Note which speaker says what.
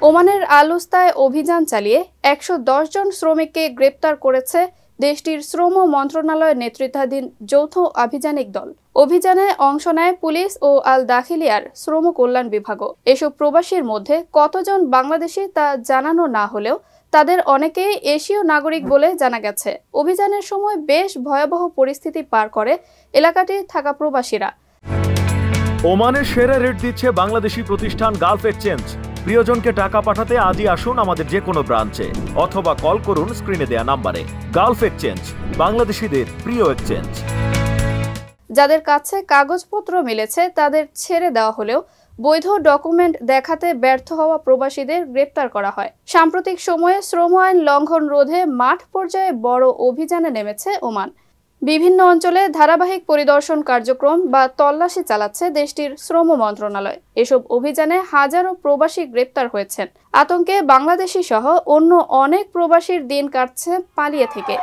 Speaker 1: ওমানের আল-উস্তায় অভিযান চালিয়ে ১১০ জন শ্রমিককে গ্রেপ্তার করেছে দেশটির শ্রম মন্ত্রণালয়ের নেতৃত্বাধীন যৌথ আভিযানিক দল। অভিযানে অংশ নেয় পুলিশ ও আল দাখিলিয়ার শ্রম কল্যাণ বিভাগও। এসব প্রবাসীর মধ্যে কতজন বাংলাদেশি তা জানানো না হলেও তাদের অনেকেই এশীয় নাগরিক বলে জানা গেছে। অভিযানের সময় বেশ ভয়াবহ পরিস্থিতি পার করে এলাকাটির থাকা প্রবাসীরা।
Speaker 2: ওমানের সেরা রেট দিচ্ছে বাংলাদেশি প্রতিষ্ঠান গালফ এক্সচেঞ্জ। প্রিয়জনকে টাকা পাঠাতে আজই আসুন আমাদের যে কোনো ব্রাঞ্চে অথবা কল করুন স্ক্রিনে দেয়া নাম্বারে। গালফ এক্সচেঞ্জ, বাংলাদেশিদের প্রিয় এক্সচেঞ্জ।
Speaker 1: যাদের কাছে কাগজপত্র মিলেছে তাদের ছেড়ে দেওয়া হলেও বৈধ ডকুমেন্ট দেখাতে ব্যর্থ হওয়া প্রবাসীদের গ্রেপ্তার করা হয়। সাম্প্রতিক সময়ে শ্রম আইন লঙ্ঘন রোধে মাঠ পর্যায়ে বড় অভিযানে নেমেছে ওমান। বিভিন্ন অঞ্চলে ধারাবাহিক পরিদর্শন কার্যক্রম বা তল্লাশি চালাচ্ছে দেশটির শ্রম মন্ত্রণালয়। এসব অভিযানে হাজারো প্রবাসী গ্রেপ্তার হয়েছেন। আতঙ্কে বাংলাদেশি সহ অন্য অনেক প্রবাসীর দিন কাটছে পালিয়ে থেকে।